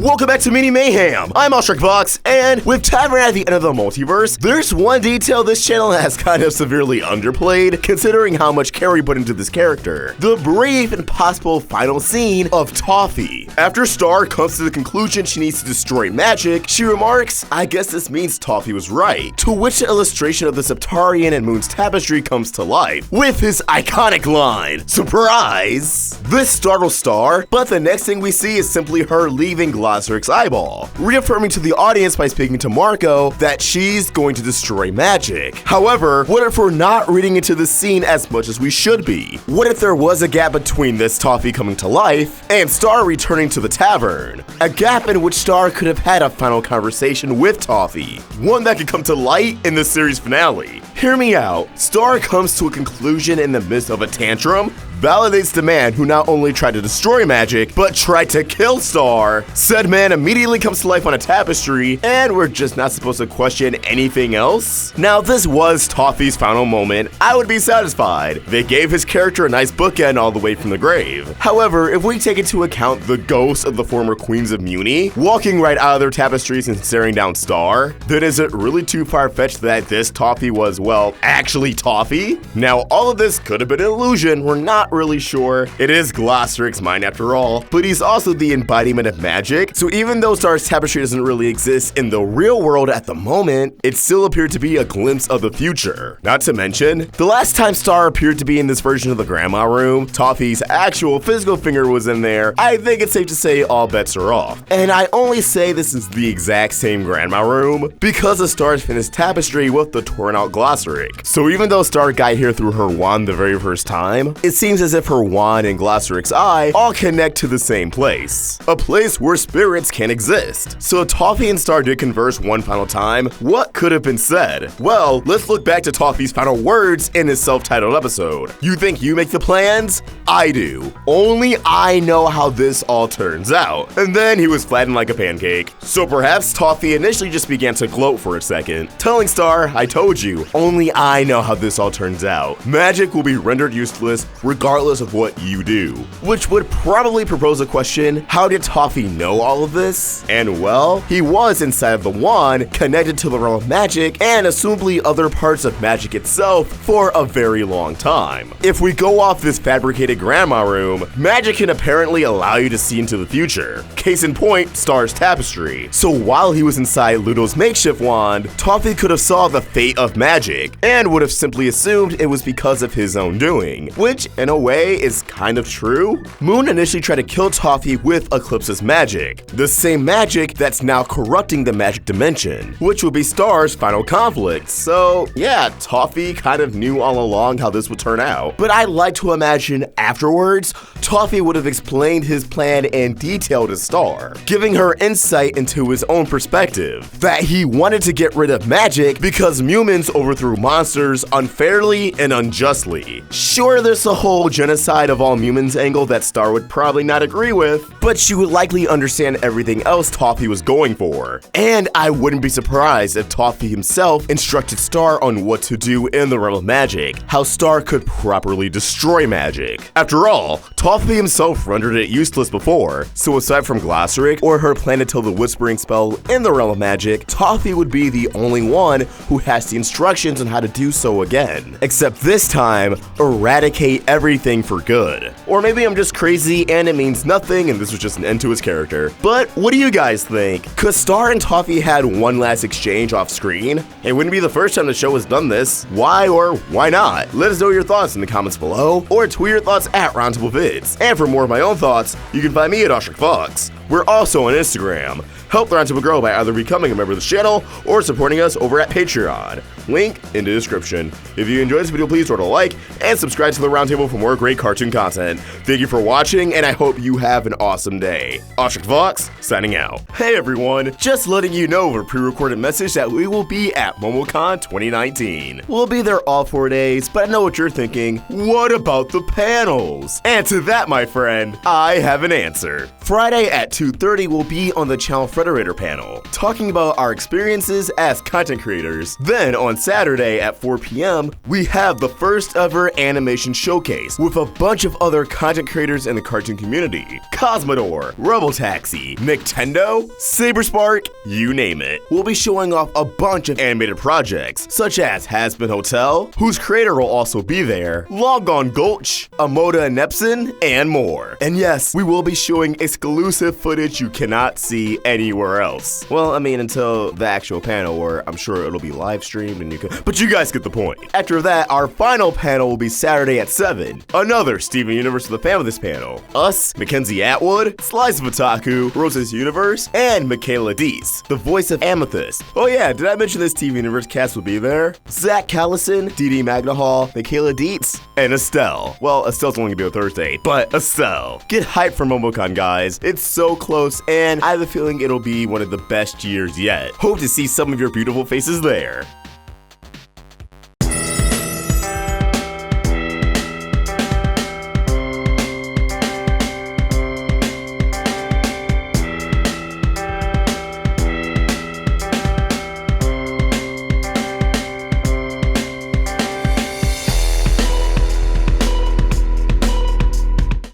Welcome back to Mini Mayhem. I'm Fox, and with Tavern at the end of the multiverse, there's one detail this channel has kind of severely underplayed, considering how much care we put into this character. The brief and possible final scene of Toffee. After Star comes to the conclusion she needs to destroy magic, she remarks, "I guess this means Toffee was right," to which the illustration of the Septarian and Moon's tapestry comes to life, with his iconic line, "Surprise!" This startles Star, but the next thing we see is simply her leaving Glossoric's eyeball, reaffirming to the audience by speaking to Marco that she's going to destroy magic. However, what if we're not reading into the scene as much as we should be? What if there was a gap between this Toffee coming to life and Star returning to the tavern? A gap in which Star could have had a final conversation with Toffee, one that could come to light in the series finale. Hear me out. Star comes to a conclusion in the midst of a tantrum, validates the man who not only tried to destroy magic, but tried to kill Star. Said man immediately comes to life on a tapestry, and we're just not supposed to question anything else? Now, if this was Toffee's final moment, I would be satisfied. They gave his character a nice bookend all the way from the grave. However, if we take into account the ghosts of the former Queens of Muni, walking right out of their tapestries and staring down Star, then is it really too far-fetched that this Toffee was, well, actually Toffee? Now, all of this could have been an illusion, we're not really sure. It is Glossoric's mind after all, but he's also the embodiment of magic, so even though Star's tapestry doesn't really exist in the real world at the moment, it still appeared to be a glimpse of the future. Not to mention, the last time Star appeared to be in this version of the grandma room, Toffee's actual physical finger was in there. I think it's safe to say all bets are off. And I only say this is the exact same grandma room because of Star's finished tapestry with the torn out Glossoric. So even though Star got here through her wand the very first time, it seems as if her wand and Glossoric's eye all connect to the same place. A place where spirits can exist. So if Toffee and Star did converse one final time, what could have been said? Well, let's look back to Toffee's final words in his self-titled episode. "You think you make the plans? I do. Only I know how this all turns out." And then he was flattened like a pancake. So perhaps Toffee initially just began to gloat for a second, telling Star, "I told you, only I know how this all turns out. Magic will be rendered useless regardless of what you do." Which would probably propose a question, how did Toffee know all of this? And well, he was inside of the wand, connected to the realm of magic, and assumably other parts of magic itself for a very long time. If we go off this fabricated grandma room, magic can apparently allow you to see into the future. Case in point, Star's tapestry. So while he was inside Ludo's makeshift wand, Toffee could have saw the fate of magic, and would have simply assumed it was because of his own doing, which in a way is kind of true. Moon initially tried to kill Toffee with Eclipse's magic, the same magic that's now corrupting the magic dimension, which will be Star's final conflict. So yeah, Toffee kind of knew all along how this would turn out. But I like to imagine afterwards, Toffee would have explained his plan in detail to Star, giving her insight into his own perspective, that he wanted to get rid of magic because humans overthrew monsters unfairly and unjustly. Sure, there's a whole genocide of all humans angle that Star would probably not agree with, but she would likely understand everything else Toffee was going for. And I wouldn't be surprised if Toffee himself instructed Star on what to do in the realm of magic, how Star could properly destroy magic. After all, Toffee himself rendered it useless before, so aside from Glossoric or her plan to tell the whispering spell in the realm of magic, Toffee would be the only one who has the instructions on how to do so again. Except this time, eradicate everything for good. Or maybe I'm just crazy and it means nothing and this was just an end to his character. But what do you guys think? Could Star and Toffee had one last exchange off screen? It wouldn't be the first time the show has done this. Why or why not? Let us know your thoughts in the comments below, or tweet your thoughts at Roundtable Vids. And for more of my own thoughts, you can find me at Fox. We're also on Instagram. Help the Roundtable grow by either becoming a member of the channel or supporting us over at Patreon. Link in the description. If you enjoyed this video, please throw it a like and subscribe to the Roundtable for more great cartoon content. Thank you for watching, and I hope you have an awesome day. Fox, signing out. Hey everyone, just letting you know over a pre-recorded message that we will be at MomoCon 2019. We'll be there all 4 days, but I know what you're thinking. What about the panels? And to that, my friend, I have an answer. Friday at 2:30 will be on the channel Frederator panel, talking about our experiences as content creators. Then on Saturday at 4 p.m., we have the first ever animation showcase with a bunch of other content creators in the cartoon community. Cosmodore, Robotaxi, Nintendo, Saberspark, you name it. We'll be showing off a bunch of animated projects, such as Hazbin Hotel, whose creator will also be there, Long Gone Gulch, Amoda and Nepson, and more. And yes, we will be showing exclusive footage you cannot see anywhere else. Well, I mean, until the actual panel, where I'm sure it'll be live streamed and you can, but you guys get the point. After that, our final panel will be Saturday at 7. Another Steven Universe with the fam of this panel. Us, Mackenzie Atwood, Slice of Otaku, Rose's Universe, and Michaela Deese, the voice of Amethyst. Oh yeah, did I mention this TV Universe cast will be there? Zach Callison, Dee Magnahall, Michaela Dietz, and Estelle. Well, Estelle's only gonna be on Thursday, but Estelle. Get hyped for MomoCon, guys. It's so close, and I have a feeling it'll be one of the best years yet. Hope to see some of your beautiful faces there.